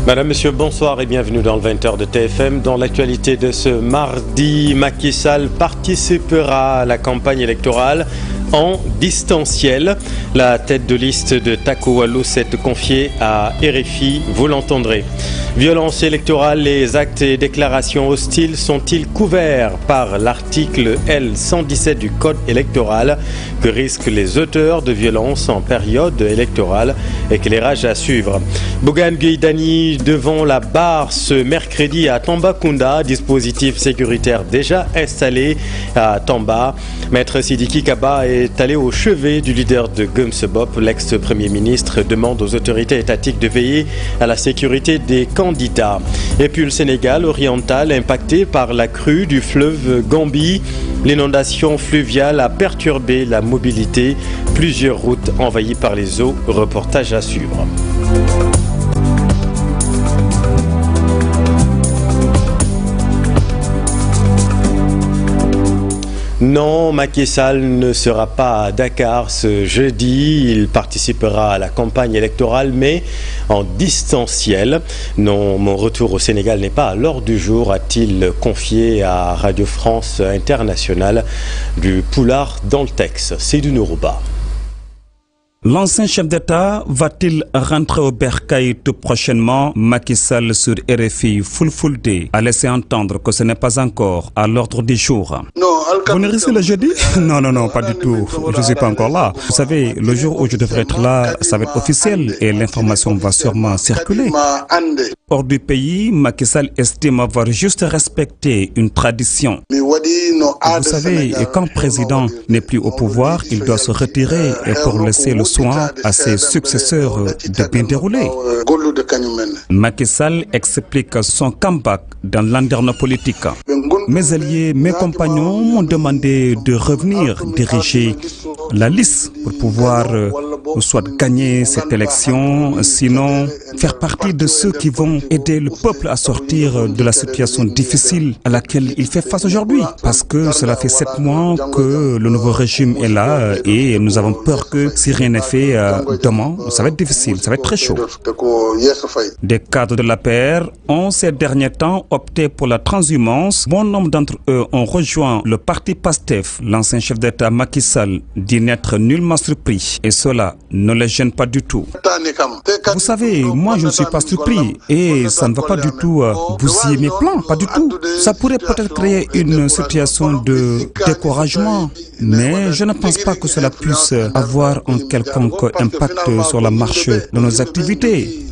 Madame, Monsieur, bonsoir et bienvenue dans le 20h de TFM. Dans l'actualité de ce mardi, Macky Sall participera à la campagne électorale en distanciel. La tête de liste de Takku Wallu s'est confiée à RFI, vous l'entendrez. Violence électorale, les actes et déclarations hostiles sont-ils couverts par l'article L117 du Code électoral? Que risquent les auteurs de violences en période électorale? Éclairage à suivre. Bougane Gueye Dany devant la barre ce mercredi à Tambacounda, dispositif sécuritaire déjà installé à Tamba. Maître Sidiki Kaba est allé au chevet du leader de Gumsebop. L'ex-premier ministre demande aux autorités étatiques de veiller à la sécurité des candidats. Et puis le Sénégal oriental impacté par la crue du fleuve Gambie. L'inondation fluviale a perturbé la mobilité. Plusieurs routes envahies par les eaux. Reportage à suivre. Non, Macky Sall ne sera pas à Dakar ce jeudi. Il participera à la campagne électorale, mais en distanciel. Non, mon retour au Sénégal n'est pas à l'ordre du jour, a-t-il confié à Radio France Internationale du Poulard dans le texte. C'est du Nourouba. L'ancien chef d'État va-t-il rentrer au bercail tout prochainement? Macky Sall sur RFI Fulfulde a laissé entendre que ce n'est pas encore à l'ordre du jour. Vous ne risquez le jeudi? Non, pas du tout. Je ne suis pas encore là. Vous savez, le jour où je devrais être là, ça va être officiel et l'information va sûrement circuler. Hors du pays, Macky Sall estime avoir juste respecté une tradition. Vous savez, quand le président n'est plus au pouvoir, il doit se retirer pour laisser le soin à ses successeurs de bien dérouler. Macky Sall explique son comeback dans l'anderno politique. Mes alliés, mes compagnons m'ont demandé de revenir diriger la liste pour pouvoir soit gagner cette élection, sinon faire partie de ceux qui vont aider le peuple à sortir de la situation difficile à laquelle il fait face aujourd'hui. Parce que cela fait 7 mois que le nouveau régime est là et nous avons peur que si rien n'est fait demain, ça va être difficile, ça va être très chaud. Des cadres de l'APR ont ces derniers temps opté pour la transhumance. Bon nombre d'entre eux ont rejoint le parti PASTEF. L'ancien chef d'État Macky Sall dit n'être nullement surpris et cela ne les gêne pas du tout. Vous savez, moi je ne suis pas surpris et ça ne va pas du tout bousiller mes plans, pas du tout. Ça pourrait peut-être créer une situation de découragement, mais je ne pense pas que cela puisse avoir un quelconque impact sur la marche de nos activités.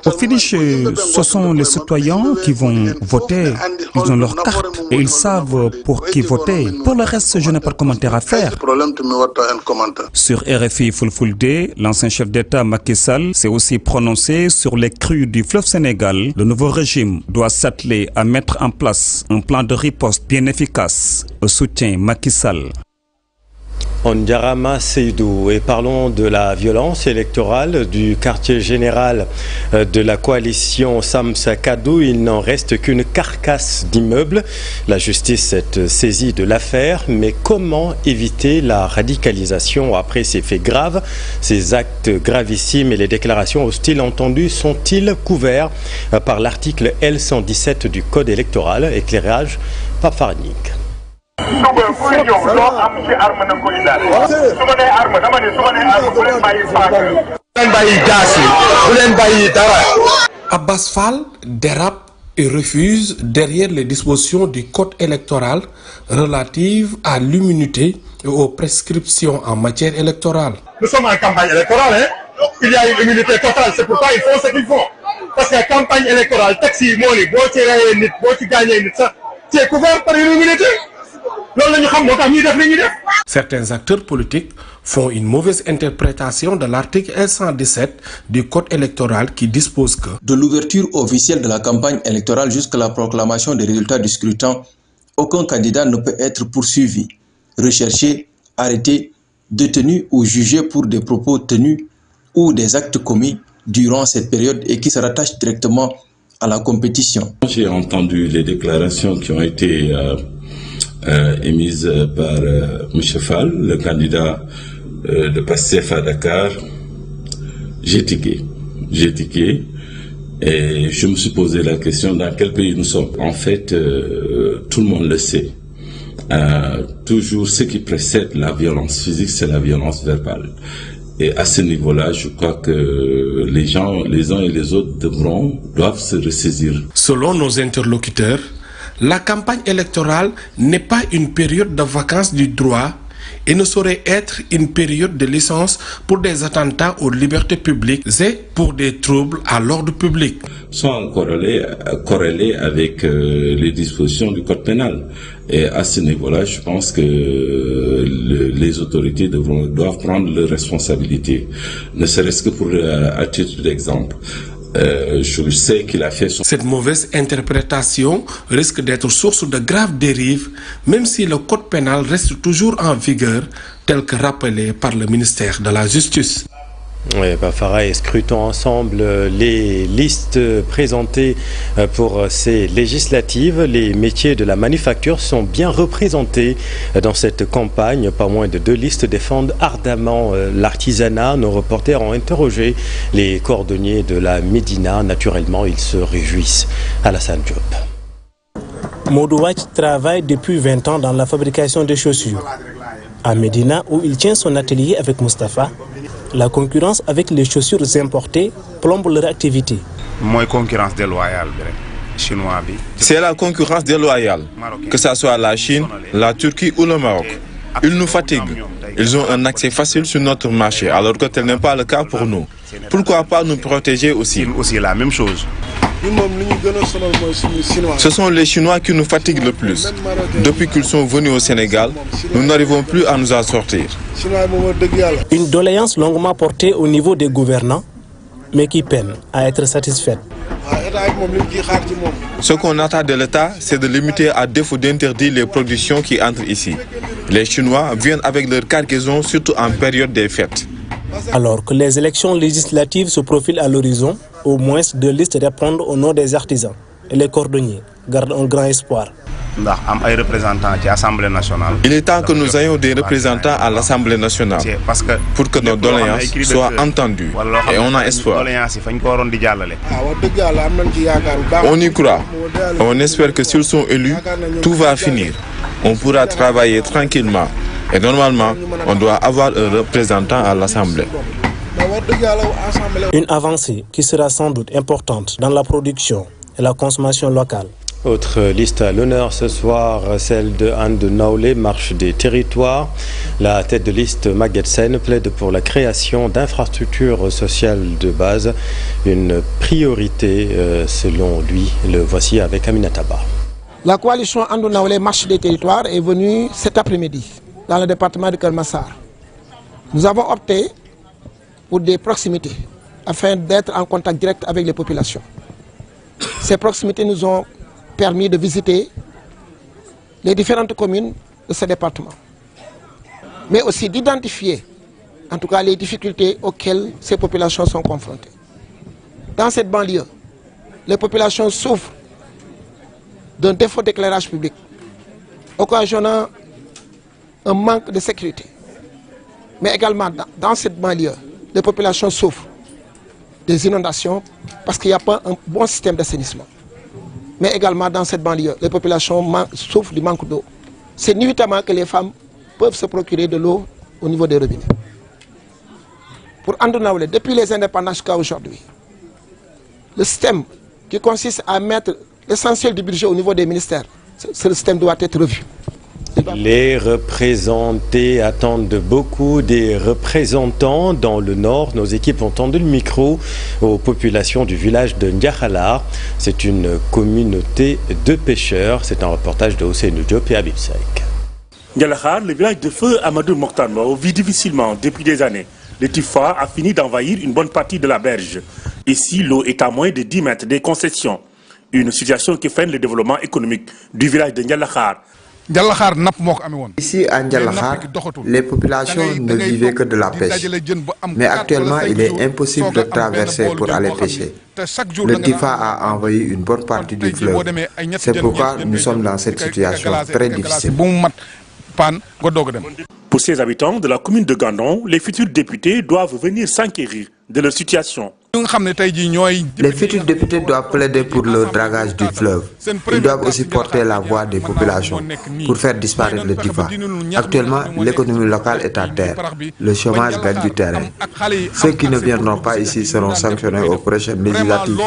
Au finish, ce sont les citoyens qui vont voter. Ils ont leur carte et ils savent pour qui voter. Pour le reste, je n'ai pas de commentaire à faire. Sur RFI Fulfulde, l'ancien chef d'État Macky Sall s'est aussi prononcé sur les crues du fleuve Sénégal. Le nouveau régime doit s'atteler à mettre en place un plan de riposte bien efficace au soutien Macky Sall. Ondiarama Seydou, et parlons de la violence électorale du quartier général de la coalition Samsa Kadou. Il n'en reste qu'une carcasse d'immeubles. La justice s'est saisie de l'affaire, mais comment éviter la radicalisation après ces faits graves? Ces actes gravissimes et les déclarations hostiles entendues sont-ils couverts par l'article L117 du Code électoral? Éclairage Pafarnik. Abbas Fall dérape et refuse derrière les dispositions du Code électoral relatives à l'immunité et aux prescriptions en matière électorale. Nous sommes en campagne électorale, hein? Il y a une immunité totale, c'est pourquoi ils font ce qu'ils font. Parce que la campagne électorale, taxi, money, c'est couvert par une immunité. Certains acteurs politiques font une mauvaise interprétation de l'article L117 du Code électoral qui dispose que de l'ouverture officielle de la campagne électorale jusqu'à la proclamation des résultats du scrutin, aucun candidat ne peut être poursuivi, recherché, arrêté, détenu ou jugé pour des propos tenus ou des actes commis durant cette période et qui se rattachent directement à la compétition. J'ai entendu les déclarations qui ont été émise par M. Fall, le candidat de PASTEF à Dakar. J'ai tiqué. Et je me suis posé la question, dans quel pays nous sommes? En fait, tout le monde le sait. Toujours ce qui précède la violence physique, c'est la violence verbale. Et à ce niveau-là, je crois que les uns et les autres doivent se ressaisir. Selon nos interlocuteurs, la campagne électorale n'est pas une période de vacances du droit et ne saurait être une période de licence pour des attentats aux libertés publiques et pour des troubles à l'ordre public. Sont corrélés avec les dispositions du code pénal. Et à ce niveau-là, je pense que les autorités doivent prendre leurs responsabilités, ne serait-ce que pour à titre d'exemple. Je sais qu'il a fait son... Cette mauvaise interprétation risque d'être source de graves dérives, même si le code pénal reste toujours en vigueur, tel que rappelé par le ministère de la Justice. Oui, Farah, scrutons ensemble les listes présentées pour ces législatives. Les métiers de la manufacture sont bien représentés dans cette campagne. Pas moins de 2 listes défendent ardemment l'artisanat. Nos reporters ont interrogé les cordonniers de la Médina. Naturellement, ils se réjouissent. Alassane Diop. Modouach travaille depuis 20 ans dans la fabrication de chaussures. À Médina, où il tient son atelier avec Mustapha, la concurrence avec les chaussures importées plombe leur activité. C'est la concurrence déloyale, que ce soit la Chine, la Turquie ou le Maroc. Ils nous fatiguent. Ils ont un accès facile sur notre marché, alors que tel n'est pas le cas pour nous. Pourquoi pas nous protéger aussi? La même chose. Ce sont les Chinois qui nous fatiguent le plus. Depuis qu'ils sont venus au Sénégal, nous n'arrivons plus à nous en sortir. Une doléance longuement portée au niveau des gouvernants, mais qui peine à être satisfaite. Ce qu'on attend de l'État, c'est de limiter à défaut d'interdire les productions qui entrent ici. Les Chinois viennent avec leur cargaison, surtout en période des fêtes. Alors que les élections législatives se profilent à l'horizon, au moins 2 listes répondent au nom des artisans. Et les cordonniers gardent un grand espoir. Il est temps que nous ayons des représentants à l'Assemblée nationale pour que nos doléances soient entendues. Et on a espoir. On y croit. On espère que s'ils sont élus, tout va finir. On pourra travailler tranquillement. Et normalement, on doit avoir un représentant à l'Assemblée. Une avancée qui sera sans doute importante dans la production et la consommation locale. Autre liste à l'honneur ce soir, celle de Anne de Naoulé, marche des territoires. La tête de liste Maguette Sen plaide pour la création d'infrastructures sociales de base, une priorité selon lui. Le voici avec Aminata Ba. La coalition Anne de Naoulé, marche des territoires, est venue cet après-midi dans le département de Kermassar. Nous avons opté pour des proximités afin d'être en contact direct avec les populations. Ces proximités nous ont permis de visiter les différentes communes de ce département, mais aussi d'identifier en tout cas les difficultés auxquelles ces populations sont confrontées. Dans cette banlieue, les populations souffrent d'un défaut d'éclairage public, occasionnant un manque de sécurité. Mais également dans cette banlieue, les populations souffrent des inondations parce qu'il n'y a pas un bon système d'assainissement. Mais également dans cette banlieue, les populations souffrent du manque d'eau. C'est nuitamment que les femmes peuvent se procurer de l'eau au niveau des robinets. Pour Anne de Naoulé, depuis les indépendances jusqu'à aujourd'hui, le système qui consiste à mettre l'essentiel du budget au niveau des ministères, ce système doit être revu. Les représentés attendent beaucoup des représentants dans le nord. Nos équipes ont tendu le micro aux populations du village de Ndiakhalar. C'est une communauté de pêcheurs. C'est un reportage de Ousseynou Diop et Habib Saïk. Ndiakhalar, le village de feu Amadou Mokhtarlo, vit difficilement depuis des années. Le Tifa a fini d'envahir une bonne partie de la berge. Ici, l'eau est à moins de 10 mètres des concessions. Une situation qui freine le développement économique du village de Ndiakhalar. Ici à Ndiakhalar, les populations ne vivaient que de la pêche. Mais actuellement, il est impossible de traverser pour aller pêcher. Le Tifa a envahi une bonne partie du fleuve. C'est pourquoi nous sommes dans cette situation très difficile. Pour ces habitants de la commune de Gandon, les futurs députés doivent venir s'enquérir de leur situation. Les futurs députés doivent plaider pour le dragage du fleuve. Ils doivent aussi porter la voix des populations pour faire disparaître le TIFA. Actuellement, l'économie locale est à terre. Le chômage gagne du terrain. Ceux qui ne viendront pas ici seront sanctionnés aux prochaines législatives.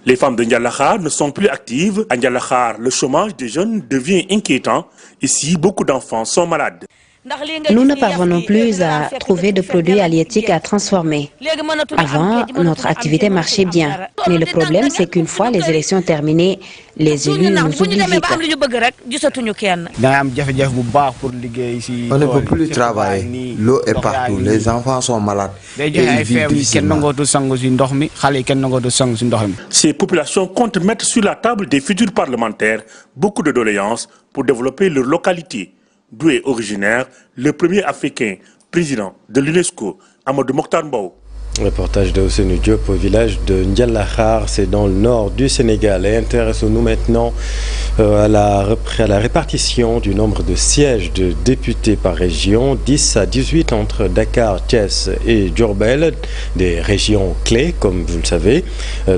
Les femmes de Ndialakhar ne sont plus actives. À Ndialakhar, le chômage des jeunes devient inquiétant. Ici, beaucoup d'enfants sont malades. Nous ne parvenons plus à trouver de produits halieutiques à transformer. Avant, notre activité marchait bien. Mais le problème, c'est qu'une fois les élections terminées, les élus nous oublient vite. On ne peut plus travailler. L'eau est partout. Les enfants sont malades. Et ils vivent difficilement. Ces populations comptent mettre sur la table des futurs parlementaires beaucoup de doléances pour développer leur localité. D'où est originaire le premier Africain président de l'UNESCO, Amadou Mokhtar Mbow. Reportage de Ousseynou Diop au village de Ndialakhar, c'est dans le nord du Sénégal. Et intéressons-nous maintenant à la répartition du nombre de sièges de députés par région, 10 à 18 entre Dakar, Thiès et Diourbel, des régions clés comme vous le savez,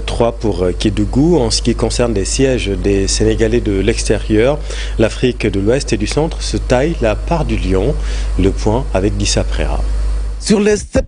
3 pour Kédougou. En ce qui concerne les sièges des Sénégalais de l'extérieur, l'Afrique de l'Ouest et du Centre se taille la part du lion. Le point avec Dissa Préra. Sur les 7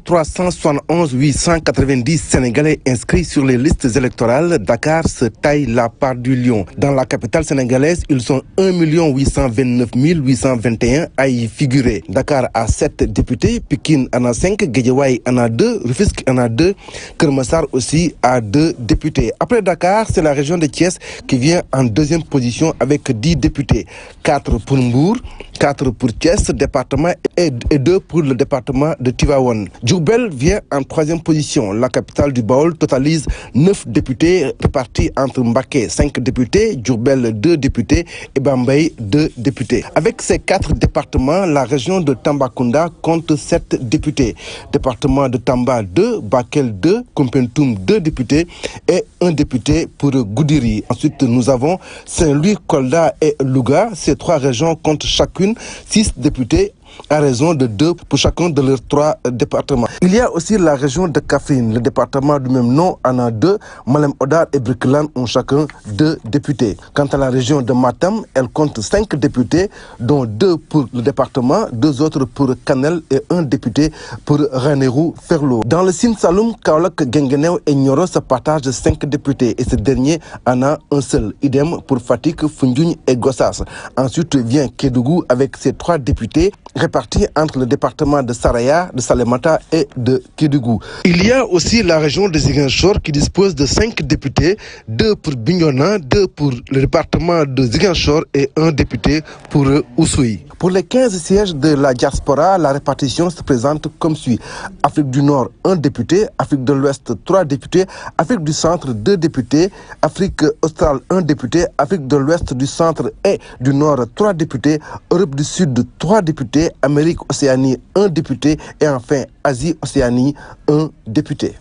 371 890 Sénégalais inscrits sur les listes électorales, Dakar se taille la part du lion. Dans la capitale sénégalaise, ils sont 1 829 821 à y figurer. Dakar a 7 députés, Pikine en a 5, Guédiawaye en a 2, Rufisque en a 2, Keur Massar aussi a 2 députés. Après Dakar, c'est la région de Thiès qui vient en deuxième position avec 10 députés. 4 pour Mbour, 4 pour Thiès, département, et 2 pour le département de Tivaouane. Diourbel vient en troisième position. La capitale du Baol totalise 9 députés répartis entre Mbacké 5 députés, Diourbel 2 députés et Bambey 2 députés. Avec ces 4 départements, la région de Tambacounda compte 7 députés. Département de Tamba 2, Bakel 2, Koumpentoum 2 députés et 1 député pour Goudiri. Ensuite, nous avons Saint-Louis, Kolda et Louga. Ces 3 régions comptent chacune 6 députés à raison de 2 pour chacun de leurs 3 départements. Il y a aussi la région de Kaffrine. Le département du même nom en a 2. Malem Hodar et Birkelane ont chacun 2 députés. Quant à la région de Matam, elle compte 5 députés, dont 2 pour le département, 2 autres pour Kanel et 1 député pour Ranérou Ferlo. Dans le Sine Saloum, Kaolack, Guinguinéo et Nioro se partagent 5 députés et ce dernier en a un seul. Idem pour Fatick, Foundiougne et Gossas. Ensuite vient Kédougou avec ses 3 députés répartis entre le département de Saraya, de Salémata et de Kédougou. Il y a aussi la région de Ziguinchor qui dispose de 5 députés, 2 pour Bignona, 2 pour le département de Ziguinchor et 1 député pour Oussouye. Pour les 15 sièges de la diaspora, la répartition se présente comme suit. Afrique du Nord, 1 député, Afrique de l'Ouest, 3 députés, Afrique du Centre, 2 députés, Afrique australe, 1 député, Afrique de l'Ouest, du Centre et du Nord, 3 députés, Europe du Sud, 3 députés, Amérique Océanie, 1 député et enfin Asie Océanie, 1 député.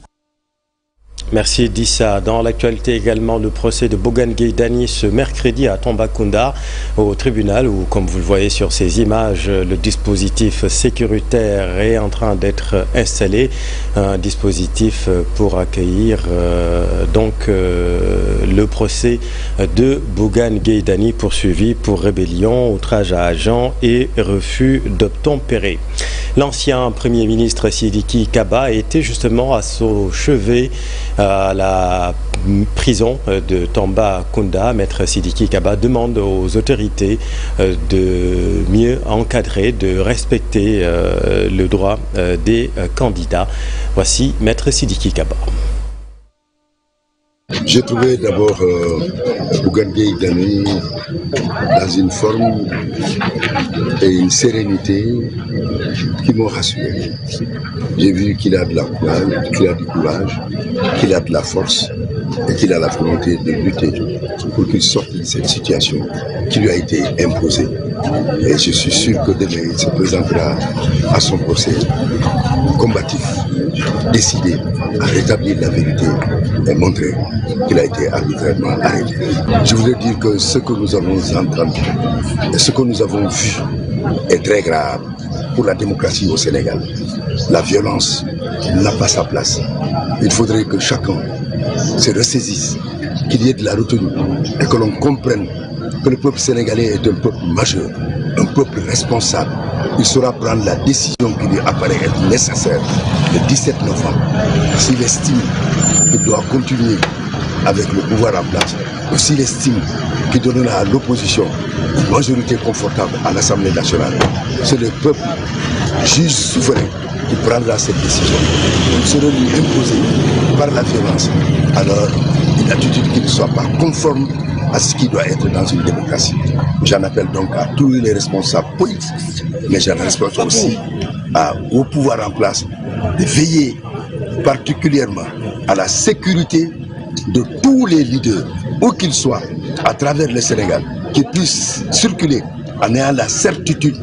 Merci Dissa. Dans l'actualité également, le procès de Bougane Gueye Dany ce mercredi à Tambacounda au tribunal où, comme vous le voyez sur ces images, le dispositif sécuritaire est en train d'être installé. Un dispositif pour accueillir le procès de Bougane Gueye Dany poursuivi pour rébellion, outrage à agent et refus d'obtempérer. L'ancien Premier ministre Sidiki Kaba était justement à son chevet à la prison de Tambacounda. Maître Sidiki Kaba demande aux autorités de mieux encadrer, de respecter le droit des candidats. Voici Maître Sidiki Kaba. J'ai trouvé d'abord Bougane Gueye Dany dans une forme et une sérénité qui m'ont rassuré. J'ai vu qu'il a de la courage, qu'il a du courage, qu'il a de la force et qu'il a la volonté de lutter pour qu'il sorte de cette situation qui lui a été imposée. Et je suis sûr que demain il se présentera à son procès combatif, décidé à rétablir la vérité et montrer qu'il a été arbitrairement arrêté. Je voudrais dire que ce que nous avons entendu et ce que nous avons vu est très grave. pour la démocratie au Sénégal. La violence n'a pas sa place. Il faudrait que chacun se ressaisisse, qu'il y ait de la retenue et que l'on comprenne que le peuple sénégalais est un peuple majeur, un peuple responsable. Il saura prendre la décision qui lui apparaît être nécessaire le 17 novembre. S'il estime qu'il doit continuer avec le pouvoir en place, ou s'il estime qu'il donnera à l'opposition une majorité confortable à l'Assemblée nationale, c'est le peuple, juge souverain, qui prendra cette décision. Il sera lui imposé par la violence, alors une attitude qui ne soit pas conforme à ce qui doit être dans une démocratie. J'en appelle donc à tous les responsables politiques, mais j'en appelle aussi au pouvoir en place de veiller particulièrement à la sécurité de tous les leaders, où qu'ils soient, à travers le Sénégal, qui puissent circuler en ayant la certitude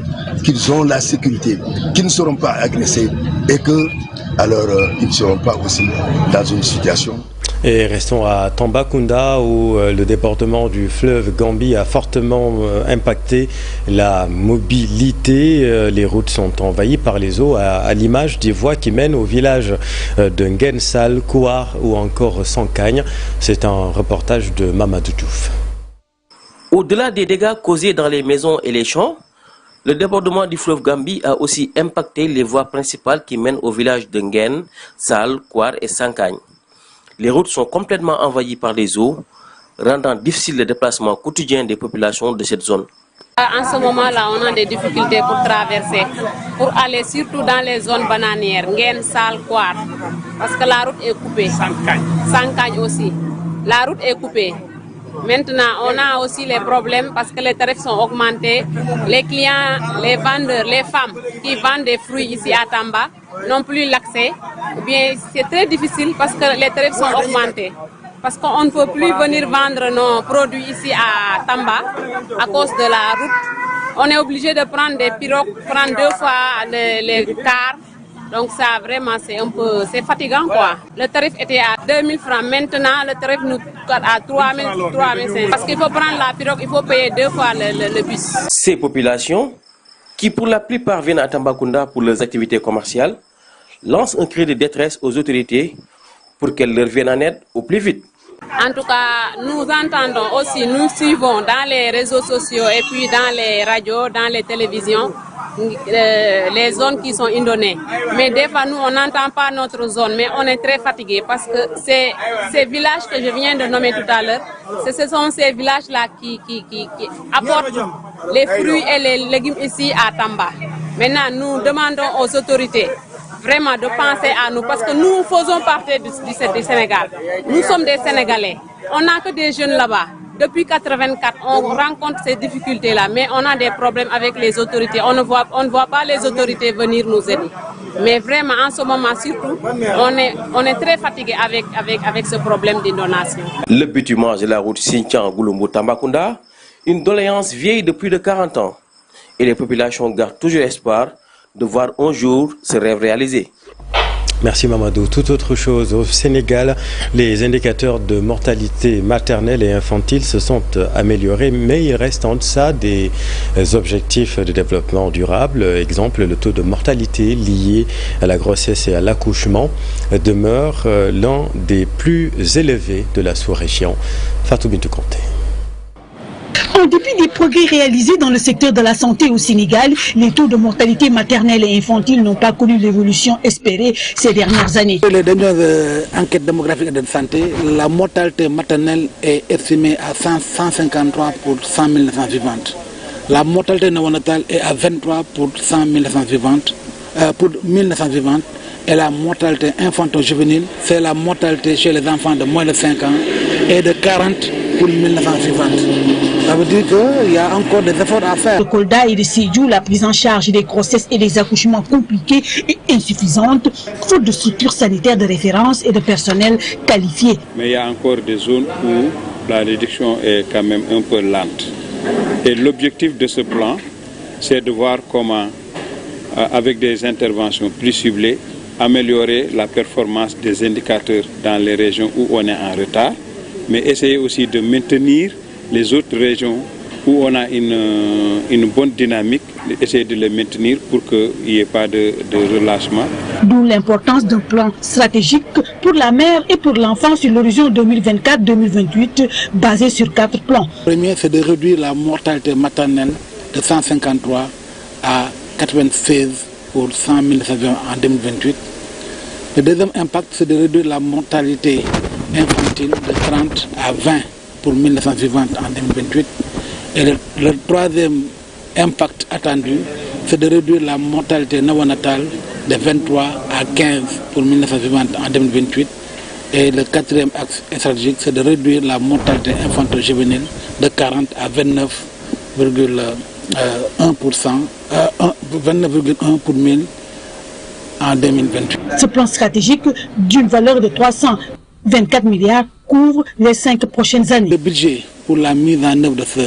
qu'ils ont la sécurité, qu'ils ne seront pas agressés et que, alors, ils ne seront pas aussi dans une situation. Et restons à Tambacounda où le débordement du fleuve Gambie a fortement impacté la mobilité. Les routes sont envahies par les eaux à l'image des voies qui mènent au village de Ngensal, Kouar ou encore Sankagne. C'est un reportage de Mamadou Diouf. Au-delà des dégâts causés dans les maisons et les champs, le débordement du fleuve Gambie a aussi impacté les voies principales qui mènent au village de Ngen, Sal, Kouar et Sankagne. Les routes sont complètement envahies par les eaux, rendant difficile le déplacement quotidien des populations de cette zone. En ce moment-là, on a des difficultés pour traverser, pour aller surtout dans les zones bananières, Ngen, Sal, Kouar, parce que la route est coupée. Sankagne aussi. La route est coupée. Maintenant, on a aussi les problèmes parce que les tarifs sont augmentés. Les clients, les vendeurs, les femmes qui vendent des fruits ici à Tamba n'ont plus l'accès. Bien, c'est très difficile parce que les tarifs sont augmentés. Parce qu'on ne peut plus venir vendre nos produits ici à Tamba à cause de la route. On est obligé de prendre des pirogues, prendre 2 fois les cars. Donc ça vraiment c'est fatigant quoi. Le tarif était à 2000 francs, maintenant le tarif nous coûte à 3000, 3500. Parce qu'il faut prendre la pirogue, il faut payer 2 fois le bus. Ces populations, qui pour la plupart viennent à Tambacounda pour leurs activités commerciales, lancent un cri de détresse aux autorités pour qu'elles leur viennent en aide au plus vite. En tout cas, nous entendons aussi, nous suivons dans les réseaux sociaux et puis dans les radios, dans les télévisions, les zones qui sont inondées. Mais des fois, nous, on n'entend pas notre zone, mais on est très fatigué parce que ces villages que je viens de nommer tout à l'heure, ce sont ces villages-là qui apportent les fruits et les légumes ici à Tamba. Maintenant, nous demandons aux autorités vraiment de penser à nous parce que nous faisons partie du Sénégal. Nous sommes des Sénégalais. On n'a que des jeunes là-bas. Depuis 1984, on rencontre ces difficultés-là, mais on a des problèmes avec les autorités. On ne voit pas les autorités venir nous aider. Mais vraiment, en ce moment surtout, on est très fatigué avec ce problème d'inondation. Le bitumage de la route Sinthiang-Goulombo-Tambacounda, une doléance vieille de plus de 40 ans. Et les populations gardent toujours espoir de voir un jour ce rêve réalisé. Merci Mamadou. Tout autre chose. Au Sénégal, les indicateurs de mortalité maternelle et infantile se sont améliorés, mais ils restent en deçà des objectifs de développement durable. Exemple, le taux de mortalité lié à la grossesse et à l'accouchement demeure l'un des plus élevés de la sous-région. Fatou Bintou Conté. En dépit des progrès réalisés dans le secteur de la santé au Sénégal, les taux de mortalité maternelle et infantile n'ont pas connu l'évolution espérée ces dernières années. Les dernières enquêtes démographiques de santé, la mortalité maternelle est estimée à 153 pour 100 000 naissances vivantes. La mortalité néonatale est à 23 pour 100 000 naissances vivantes, pour 1000 naissances vivantes. Et la mortalité infanto-juvénile, c'est la mortalité chez les enfants de moins de 5 ans et de 40 pour 1000 naissances vivantes. Ça veut dire qu'il y a encore des efforts à faire. De Kolda et de Sédhiou, la prise en charge des grossesses et des accouchements compliqués et insuffisante, faute de structures sanitaires de référence et de personnel qualifié. Mais il y a encore des zones où la réduction est quand même un peu lente. Et l'objectif de ce plan, c'est de voir comment, avec des interventions plus ciblées, améliorer la performance des indicateurs dans les régions où on est en retard, mais essayer aussi de maintenir les autres régions où on a une bonne dynamique, essayer de les maintenir pour qu'il n'y ait pas de relâchement. D'où l'importance d'un plan stratégique pour la mère et pour l'enfant sur l'horizon 2024-2028 basé sur 4 plans. Le premier, c'est de réduire la mortalité maternelle de 153 à 96 pour 100 000 habitants en 2028. Le deuxième impact, c'est de réduire la mortalité infantile de 30 à 20 pour 1900 vivantes en 2028. Et le troisième impact attendu, c'est de réduire la mortalité néonatale de 23 à 15 pour 1900 vivantes en 2028. Et le quatrième axe stratégique, c'est de réduire la mortalité infantile-juvénile de 40 à 29,1 pour 1000 en 2028. Ce plan stratégique d'une valeur de 324 milliards couvre les 5 prochaines années. Le budget pour la mise en œuvre de ce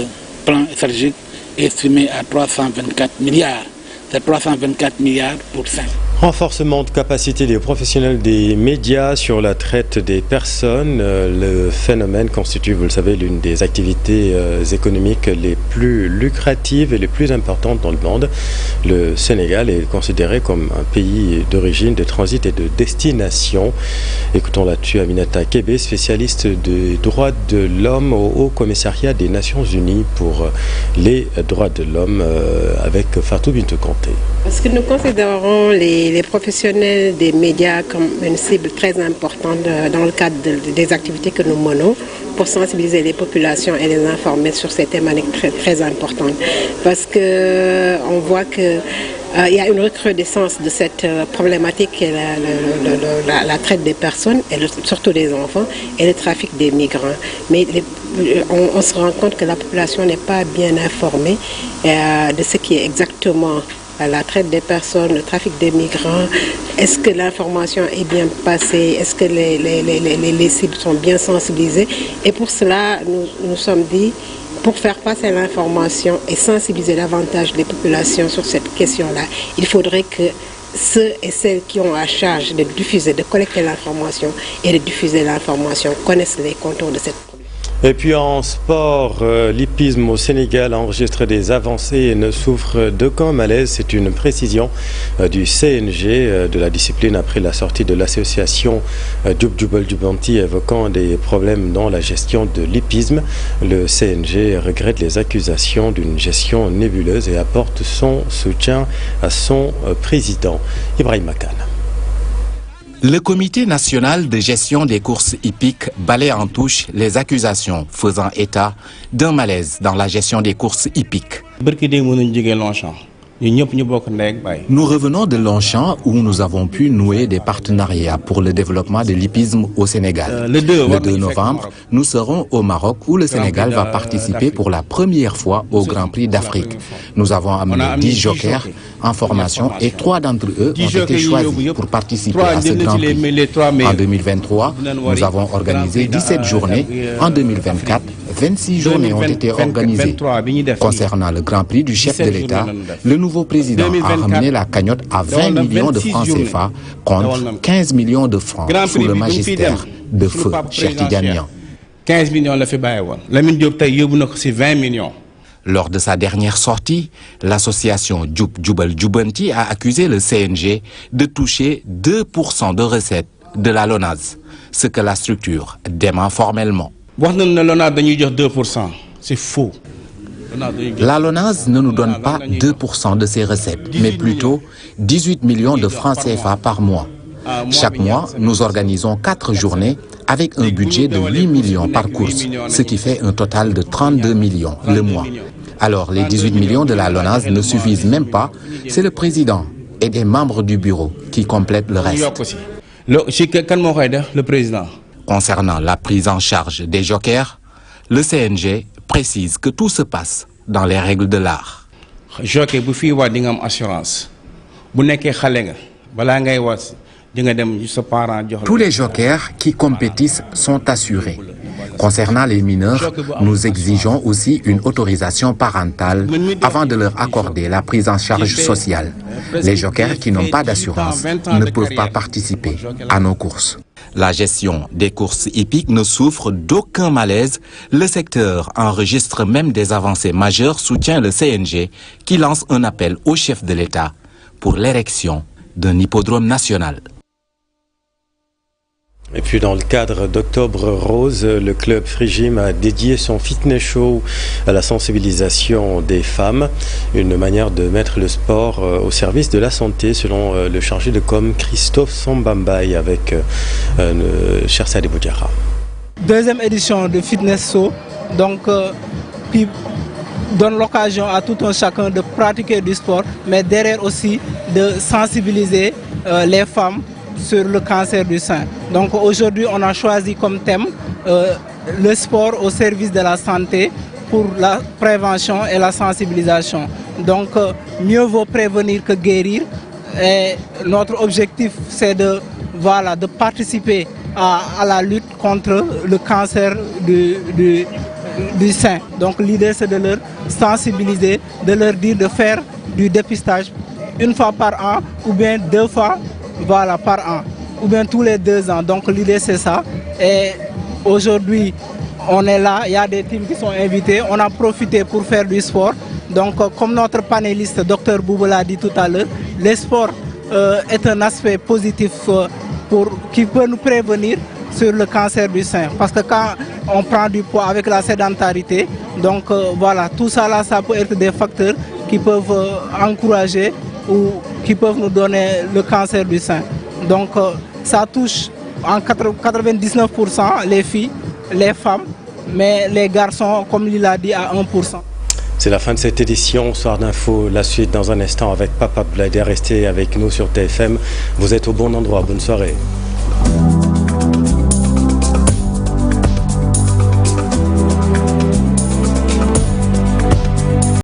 plan stratégique est estimé à 324 milliards. C'est 324 milliards pour 5. Renforcement de capacité des professionnels des médias sur la traite des personnes. Le phénomène constitue, vous le savez, l'une des activités économiques les plus lucratives et les plus importantes dans le monde. Le Sénégal est considéré comme un pays d'origine, de transit et de destination. Écoutons là-dessus Aminata Kébé, spécialiste des droits de l'homme au Haut Commissariat des Nations Unies pour les droits de l'homme avec Fatou Bintou Kanté. Parce que nous considérons les professionnels des médias comme une cible très importante dans le cadre des activités que nous menons pour sensibiliser les populations et les informer sur ces thématiques très, très importantes. Parce qu'on voit qu'il y a une recrudescence de cette problématique qui est la traite des personnes, et surtout des enfants, et le trafic des migrants. Mais on se rend compte que la population n'est pas bien informée de ce qui est exactement la traite des personnes, le trafic des migrants. Est-ce que l'information est bien passée? Est-ce que les cibles sont bien sensibilisées? Et pour cela, nous sommes dit, pour faire passer l'information et sensibiliser davantage les populations sur cette question-là, il faudrait que ceux et celles qui ont à charge de diffuser, de collecter l'information et de diffuser l'information connaissent les contours de cette. Et puis en sport, l'hippisme au Sénégal a enregistré des avancées et ne souffre d'aucun malaise. C'est une précision du CNG de la discipline après la sortie de l'association Djoub Djoubal Djoubanti évoquant des problèmes dans la gestion de l'hippisme. Le CNG regrette les accusations d'une gestion nébuleuse et apporte son soutien à son président, Ibrahim Makan. Le comité national de gestion des courses hippiques balaie en touche les accusations faisant état d'un malaise dans la gestion des courses hippiques. Nous revenons de Longchamp où nous avons pu nouer des partenariats pour le développement de l'hippisme au Sénégal. Le 2 novembre, nous serons au Maroc où le Sénégal va participer pour la première fois au Grand Prix d'Afrique. Nous avons amené 10 jokers en formation et 3 d'entre eux ont été choisis pour participer à ce Grand Prix. En 2023, nous avons organisé 17 journées. En 2024, 26 journées ont été organisées. Concernant le Grand Prix du chef de l'État, le nouveau président a ramené la cagnotte à 20 millions de francs CFA contre 15 millions de francs sous le magistère de feu Cheikh Tidiane Niang. 15 millions la fait bayewoon Lamine Diop tay yóbbu na ko ci 20 millions. Lors de sa dernière sortie, l'association Djoub Djoubal Djoubanti a accusé le CNG de toucher 2% de recettes de la LONASE, ce que la structure dément formellement. Wax nañu ne LONASE dañuy jox 2%, c'est faux. La LONASE ne nous donne pas 2% de ses recettes, mais plutôt 18 millions de francs CFA par mois. Chaque mois, nous organisons 4 journées avec un budget de 8 millions par course, ce qui fait un total de 32 millions le mois. Alors, les 18 millions de la LONASE ne suffisent même pas, c'est le président et des membres du bureau qui complètent le reste. Le président. Concernant la prise en charge des jokers, le CNG précise que tout se passe dans les règles de l'art. Jockey bu fi wa di nga am assurance. Bu nekké xalé nga bala ngay was di nga dem sa parent jox. Tous les jokers qui compétissent sont assurés. Concernant les mineurs, nous exigeons aussi une autorisation parentale avant de leur accorder la prise en charge sociale. Les jokers qui n'ont pas d'assurance ne peuvent pas participer à nos courses. La gestion des courses hippiques ne souffre d'aucun malaise. Le secteur enregistre même des avancées majeures, soutient le CNG, qui lance un appel au chef de l'État pour l'érection d'un hippodrome national. Et puis dans le cadre d'Octobre Rose, le club Frigym a dédié son fitness show à la sensibilisation des femmes, une manière de mettre le sport au service de la santé selon le chargé de com Christophe Sambambaye avec Chersa Deboudjara. Deuxième édition de fitness show, donc qui donne l'occasion à tout un chacun de pratiquer du sport, mais derrière aussi de sensibiliser les femmes sur le cancer du sein. Donc aujourd'hui, on a choisi comme thème le sport au service de la santé pour la prévention et la sensibilisation. Donc mieux vaut prévenir que guérir. Et notre objectif, c'est de participer à la lutte contre le cancer du sein. Donc l'idée, c'est de leur sensibiliser, de leur dire de faire du dépistage une fois par an ou bien 2 fois par an, ou bien tous les 2 ans. Donc l'idée c'est ça. Et aujourd'hui, on est là, il y a des teams qui sont invités. On a profité pour faire du sport. Donc comme notre panéliste, Dr Boubou l'a dit tout à l'heure, le sport est un aspect positif qui peut nous prévenir sur le cancer du sein. Parce que quand on prend du poids avec la sédentarité, donc tout ça là, ça peut être des facteurs qui peuvent encourager ou qui peuvent nous donner le cancer du sein. Donc ça touche en 99% les filles, les femmes, mais les garçons, comme il l'a dit, à 1%. C'est la fin de cette édition. Soir d'info, la suite dans un instant avec Papa Blaider. Restez avec nous sur TFM. Vous êtes au bon endroit. Bonne soirée.